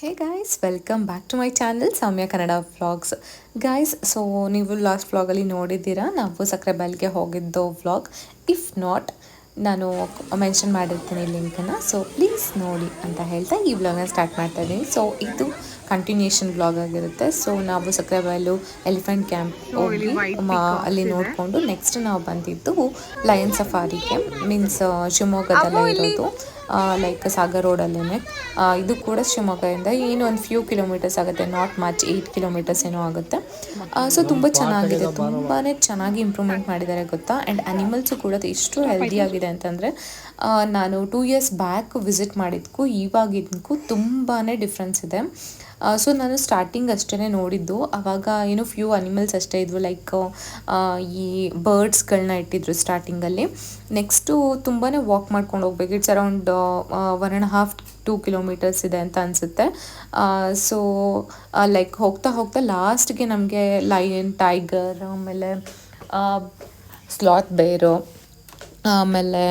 Hey guys, welcome back to my channel Soumya Kannada vlogs. Guys, so ನೀವು last ವ್ಲಾಗಲ್ಲಿ ನೋಡಿದ್ದೀರಾ, ನಾವು ಸಕ್ರೆಬೈಲ್ಗೆ ಹೋಗಿದ್ದು ವ್ಲಾಗ್. ಇಫ್ ನಾಟ್, ನಾನು ಮೆನ್ಷನ್ ಮಾಡಿರ್ತೀನಿ ಲಿಂಕನ್ನು, ಸೊ ಪ್ಲೀಸ್ ನೋಡಿ ಅಂತ ಹೇಳ್ತಾ ಈ ವ್ಲಾಗ್ನ ಸ್ಟಾರ್ಟ್ ಮಾಡ್ತಾ ಇದ್ದೀನಿ. ಸೊ ಇದು ಕಂಟಿನ್ಯೂಷನ್ ವ್ಲಾಗ್ ಆಗಿರುತ್ತೆ. ಸೊ ನಾವು ಸಕ್ರೆಬೈಲು ಎಲಿಫೆಂಟ್ ಕ್ಯಾಂಪ್ ಹೋಗಿ ಅಲ್ಲಿ ನೋಡಿಕೊಂಡು ನೆಕ್ಸ್ಟ್ ನಾವು ಬಂದಿದ್ದು ಲಯನ್ ಸಫಾರಿಗೆ, ಮೀನ್ಸ್ ಶಿವಮೊಗ್ಗದಲ್ಲೇ ಇರೋದು, ಲೈಕ್ ಸಾಗರ್ ರೋಡಲ್ಲೇ. ಇದು ಕೂಡ ಶಿವಮೊಗ್ಗದಿಂದ ಏನು ಒಂದು ಫ್ಯೂ ಕಿಲೋಮೀಟರ್ಸ್ ಆಗುತ್ತೆ, ನಾಟ್ ಮಚ್, 8 ಕಿಲೋಮೀಟರ್ಸ್ ಏನೋ ಆಗುತ್ತೆ. ಸೊ ತುಂಬ ಚೆನ್ನಾಗಿದೆ, ತುಂಬಾ ಚೆನ್ನಾಗಿ ಇಂಪ್ರೂವ್ಮೆಂಟ್ ಮಾಡಿದ್ದಾರೆ ಗೊತ್ತಾ. ಆ್ಯಂಡ್ ಅನಿಮಲ್ಸು ಕೂಡ ಎಷ್ಟು ಹೆಲ್ದಿ ಆಗಿದೆ ಅಂತಂದರೆ, ನಾನು 2 ಇಯರ್ಸ್ ಬ್ಯಾಕ್ ವಿಸಿಟ್ ಮಾಡಿದ್ದಕ್ಕೂ ಇವಾಗಿದ್ದಕ್ಕೂ ತುಂಬಾ ಡಿಫ್ರೆನ್ಸ್ ಇದೆ. ಸೊ ನಾನು ಸ್ಟಾರ್ಟಿಂಗ್ ಅಷ್ಟೇ ನೋಡಿದ್ದು, ಆವಾಗ ಏನೋ ಫ್ಯೂ ಅನಿಮಲ್ಸ್ ಅಷ್ಟೇ ಇದ್ವು, ಲೈಕ್ ಈ ಬರ್ಡ್ಸ್ಗಳನ್ನ ಇಟ್ಟಿದ್ರು ಸ್ಟಾರ್ಟಿಂಗಲ್ಲಿ. ನೆಕ್ಸ್ಟು ತುಂಬಾ ವಾಕ್ ಮಾಡ್ಕೊಂಡು ಹೋಗ್ಬೇಕು, ಇಟ್ಸ್ ಅರೌಂಡ್ 1.5-2 ಕಿಲೋಮೀಟರ್ಸ್ ಇದೆ ಅಂತ ಅನಿಸುತ್ತೆ. ಸೊ ಲೈಕ್ ಹೋಗ್ತಾ ಹೋಗ್ತಾ ಲಾಸ್ಟ್ಗೆ ನಮಗೆ ಲಯನ್, ಟೈಗರ್, ಆಮೇಲೆ ಸ್ಲಾತ್ ಬೇರು, ಆಮೇಲೆ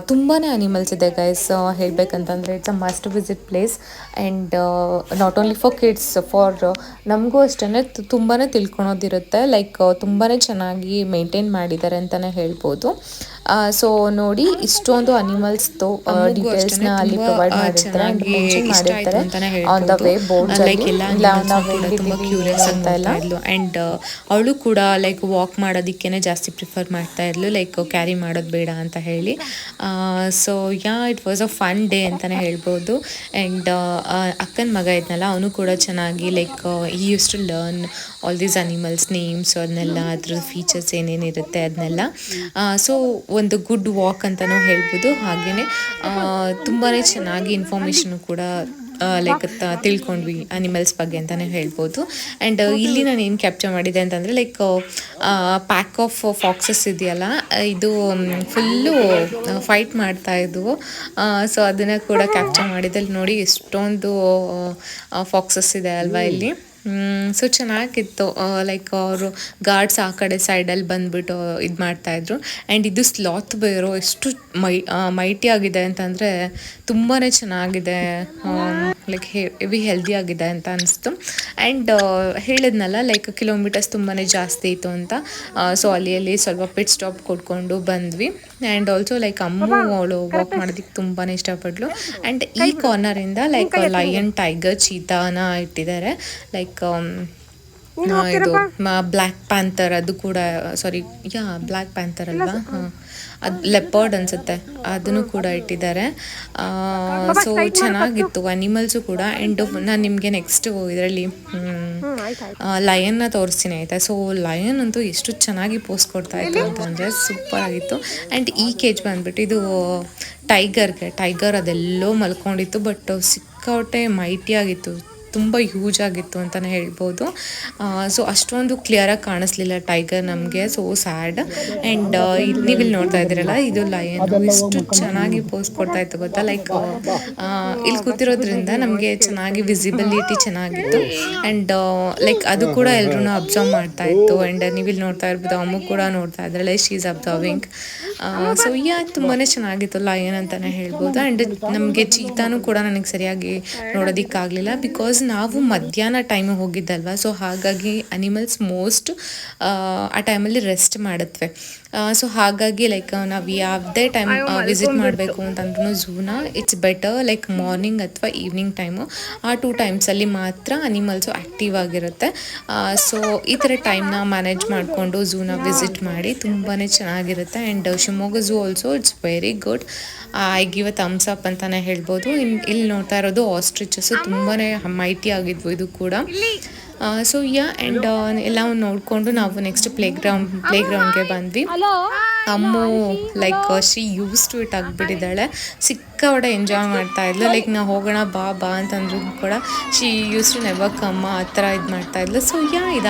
ತುಂಬಾ ಅನಿಮಲ್ಸ್ ಇದೆ ಗೈಸ್. ಹೇಳಬೇಕಂತಂದರೆ it's a must visit place. And not only for kids, for ನಮಗೂ ಅಷ್ಟೇ ತುಂಬಾ ತಿಳ್ಕೊಳೋದಿರುತ್ತೆ. ಲೈಕ್ ತುಂಬಾ ಚೆನ್ನಾಗಿ ಮೇಂಟೈನ್ ಮಾಡಿದ್ದಾರೆ ಅಂತಲೇ ಹೇಳ್ಬೋದು. ಸೊ ನೋಡಿ, ಇಷ್ಟೊಂದು ಅನಿಮಲ್ಸ್ದು ಡೀಟೇಲ್ಸ್ನ ಅಲ್ಲಿ ಪ್ರೊವೈಡ್ ಮಾಡಿರ್ತಾರೆ, ಮೆನ್ಷನ್ ಮಾಡಿರ್ತಾರೆ ಆನ್ ದ ವೇ ಬೋರ್ಡ್ಸ್ ಅಲ್ಲಿ. ತುಂಬ ಕ್ಯೂರಿಯಸ್ ಆಗ್ತಾ ಇದ್ಲು. ಆ್ಯಂಡ್ ಅವಳು ಕೂಡ ಲೈಕ್ ವಾಕ್ ಮಾಡೋದಕ್ಕೇ ಜಾಸ್ತಿ ಪ್ರಿಫರ್ ಮಾಡ್ತಾ ಇದ್ಲು, ಲೈಕ್ ಕ್ಯಾರಿ ಮಾಡೋದು ಬೇಡ ಅಂತ ಹೇಳಿ. So it was a fun day ಅಂತಲೇ ಹೇಳ್ಬೋದು. ಆ್ಯಂಡ್ ಅಕ್ಕನ ಮಗ ಇದ್ನಲ್ಲ, ಅವನು ಕೂಡ ಚೆನ್ನಾಗಿ ಲೈಕ್ ಈ use to learn all these animals names, ಅದನ್ನೆಲ್ಲ ಅದ್ರ ಫೀಚರ್ಸ್ ಏನೇನಿರುತ್ತೆ ಅದನ್ನೆಲ್ಲ. ಸೊ ಒಂದು ಗುಡ್ ವಾಕ್ ಅಂತಲೂ ಹೇಳ್ಬೋದು. ಹಾಗೆಯೇ ತುಂಬಾ ಚೆನ್ನಾಗಿ ಇನ್ಫಾರ್ಮೇಷನ್ ಕೂಡ ಲೈಕ್ ತಿಳ್ಕೊಂಡ್ವಿ ಅನಿಮಲ್ಸ್ ಬಗ್ಗೆ ಅಂತಲೇ ಹೇಳ್ಬೋದು. ಆ್ಯಂಡ್ ಇಲ್ಲಿ ನಾನು ಏನು ಕ್ಯಾಪ್ಚರ್ ಮಾಡಿದೆ ಅಂತಂದರೆ, ಲೈಕ್ ಪ್ಯಾಕ್ ಆಫ್ ಫಾಕ್ಸಸ್ ಇದೆಯಲ್ಲ, ಇದು ಫುಲ್ಲು ಫೈಟ್ ಮಾಡ್ತಾ ಇದ್ವು. ಸೊ ಅದನ್ನು ಕೂಡ ಕ್ಯಾಪ್ಚರ್ ಮಾಡಿದೆ. ನೋಡಿ ಎಷ್ಟೊಂದು ಫಾಕ್ಸಸ್ ಇದೆ ಅಲ್ವಾ ಇಲ್ಲಿ. ಸೊ ಚೆನ್ನಾಗಿತ್ತು. ಲೈಕ್ ಅವರು ಗಾರ್ಡ್ಸ್ ಆ ಕಡೆ ಸೈಡಲ್ಲಿ ಬಂದುಬಿಟ್ಟು ಇದು ಮಾಡ್ತಾಯಿದ್ರು. ಆ್ಯಂಡ್ ಇದು ಸ್ಲಾತ್ ಬೇರು ಎಷ್ಟು ಮೈಟಿ ಆಗಿದೆ ಅಂತಂದರೆ ತುಂಬಾ ಚೆನ್ನಾಗಿದೆ, ಲೈಕ್ ಹೆವಿ ಹೆಲ್ದಿ ಆಗಿದೆ ಅಂತ ಅನಿಸ್ತು. ಆ್ಯಂಡ್ ಹೇಳಿದ್ನಲ್ಲ, ಲೈಕ್ ಕಿಲೋಮೀಟರ್ಸ್ ತುಂಬಾ ಜಾಸ್ತಿ ಇತ್ತು ಅಂತ. ಸೊ ಅಲ್ಲಿ ಸ್ವಲ್ಪ ಪಿಟ್ ಸ್ಟಾಪ್ ಕೊಟ್ಕೊಂಡು ಬಂದ್ವಿ. ಆ್ಯಂಡ್ ಆಲ್ಸೋ ಲೈಕ್ ಅವಳು ವಾಕ್ ಮಾಡೋದಕ್ಕೆ ತುಂಬಾ ಇಷ್ಟಪಟ್ಲು. ಆ್ಯಂಡ್ ಈ ಕಾರ್ನರಿಂದ ಲೈಕ್ ಲಯನ್, ಟೈಗರ್, ಚೀತಾನ ಇಟ್ಟಿದ್ದಾರೆ. ಲೈಕ್ ಇದು ಬ್ಲ್ಯಾಕ್ ಪ್ಯಾಂಥರ್, ಅದು ಕೂಡ ಬ್ಲ್ಯಾಕ್ ಪ್ಯಾಂಥರ್ ಅಲ್ವಾ, ಅದು ಲೆಪರ್ಡ್ ಅನಿಸುತ್ತೆ, ಅದನ್ನು ಕೂಡ ಇಟ್ಟಿದ್ದಾರೆ. ಸೊ ಚೆನ್ನಾಗಿತ್ತು ಅನಿಮಲ್ಸು ಕೂಡ. ಆ್ಯಂಡ್ ನಾನು ನಿಮಗೆ ನೆಕ್ಸ್ಟು ಇದರಲ್ಲಿ ಲಯನ್ನ ತೋರಿಸ್ತೀನಿ ಆಯಿತಾ. ಸೊ ಲಯನ್ ಅಂತೂ ಎಷ್ಟು ಚೆನ್ನಾಗಿ ಪೋಸ್ ಕೊಡ್ತಾ ಇತ್ತು ಅಂತಂದರೆ ಸೂಪರ್ ಆಗಿತ್ತು. ಆ್ಯಂಡ್ ಈ ಕೇಜ್ ಬಂದುಬಿಟ್ಟು ಇದು ಟೈಗರ್ ಅದೆಲ್ಲೋ ಮಲ್ಕೊಂಡಿತ್ತು, ಬಟ್ ಸಿಕ್ಕಾಪಟ್ಟೆ ಮೈಟಿ ಆಗಿತ್ತು, ತುಂಬ ಹ್ಯೂಜ್ ಆಗಿತ್ತು ಅಂತಲೇ ಹೇಳ್ಬೋದು. ಸೊ ಅಷ್ಟೊಂದು ಕ್ಲಿಯರಾಗಿ ಕಾಣಿಸ್ಲಿಲ್ಲ ಟೈಗರ್ ನಮಗೆ, ಸೊ ಸ್ಯಾಡ್. ಆ್ಯಂಡ್ ನೀವಿಲ್ಲಿ ನೋಡ್ತಾ ಇದ್ದೀರಲ್ಲ, ಇದು ಲಯನ್ ಎಷ್ಟು ಚೆನ್ನಾಗಿ ಪೋಸ್ ಕೊಡ್ತಾ ಇತ್ತು ಗೊತ್ತಾ. ಲೈಕ್ ಇಲ್ಲಿ ಕೂತಿರೋದ್ರಿಂದ ನಮಗೆ ಚೆನ್ನಾಗಿ ವಿಸಿಬಿಲಿಟಿ ಚೆನ್ನಾಗಿತ್ತು. ಆ್ಯಂಡ್ ಲೈಕ್ ಅದು ಕೂಡ ಎಲ್ಲರೂ ಅಬ್ಸರ್ವ್ ಮಾಡ್ತಾ ಇತ್ತು. ಆ್ಯಂಡ್ ನೀವಿಲ್ಲಿ ನೋಡ್ತಾ ಇರ್ಬೋದು, ಅಮ್ಮ ಕೂಡ ನೋಡ್ತಾ ಇದ್ರಲ್ಲ, ಶಿ ಈಸ್ ಅಬ್ಸರ್ವಿಂಗ್. ಸೊ ತುಂಬಾ ಚೆನ್ನಾಗಿತ್ತು ಲಯನ್ ಅಂತಲೇ ಹೇಳ್ಬೋದು. ಆ್ಯಂಡ್ ನಮಗೆ ಚೀತಾನು ಕೂಡ ನನಗೆ ಸರಿಯಾಗಿ ನೋಡೋದಕ್ಕಾಗಲಿಲ್ಲ, ಬಿಕಾಸ್ ನಾವು ಮಧ್ಯಾಹ್ನ ಟೈಮಿಗೆ ಹೋಗಿದ್ದಲ್ವ. ಸೊ ಹಾಗಾಗಿ ಅನಿಮಲ್ಸ್ ಮೋಸ್ಟ್ ಆ ಟೈಮಲ್ಲಿ ರೆಸ್ಟ್ ಮಾಡುತ್ತವೆ. ಸೊ ಹಾಗಾಗಿ ಲೈಕ್ ನಾವು ಯಾವುದೇ ಟೈಮ್ ವಿಸಿಟ್ ಮಾಡಬೇಕು ಅಂತಂದ್ರೂ ಝೂನ, ಇಟ್ಸ್ ಬೆಟರ್ ಲೈಕ್ ಮಾರ್ನಿಂಗ್ ಅಥವಾ ಈವ್ನಿಂಗ್ ಟೈಮು, ಆ 2 ಟೈಮ್ಸಲ್ಲಿ ಮಾತ್ರ ಅನಿಮಲ್ಸು ಆ್ಯಕ್ಟಿವ್ ಆಗಿರುತ್ತೆ. ಸೊ ಈ ಥರ ಟೈಮ್ನ ಮ್ಯಾನೇಜ್ ಮಾಡಿಕೊಂಡು ಝೂನ ವಿಸಿಟ್ ಮಾಡಿ ತುಂಬಾ ಚೆನ್ನಾಗಿರುತ್ತೆ. And Shivamogga zoo also it's very good. I give a thumbs up ಅಂತಲೇ ಹೇಳ್ಬೋದು. ಇಲ್ಲಿ ನೋಡ್ತಾ ಇರೋದು ಆಸ್ಟ್ರಿಚಸ್ಸು, ತುಂಬಾ ಮೈಟಿ ಆಗಿದ್ವು ಇದು ಕೂಡ. ಸೊ ಆ್ಯಂಡ್ ಎಲ್ಲ ನೋಡಿಕೊಂಡು ನಾವು ನೆಕ್ಸ್ಟ್ ಪ್ಲೇಗ್ರೌಂಡ್ಗೆ ಬಂದ್ವಿ. Ammu like she use to it ಆಗಿಬಿಟ್ಟಿದ್ದಾಳೆ, ಸಿಕ್ಕಾಪಟ್ಟೆ ಎಂಜಾಯ್ ಮಾಡ್ತಾ ಇದ್ಲು. ಲೈಕ್ ನಾವು ಹೋಗೋಣ ಬಾ ಅಂತಂದ್ರೂ ಕೂಡ she use to never come, ಆ ಥರ ಇದು ಮಾಡ್ತಾ ಇದ್ಲು. ಸೊ ಇದು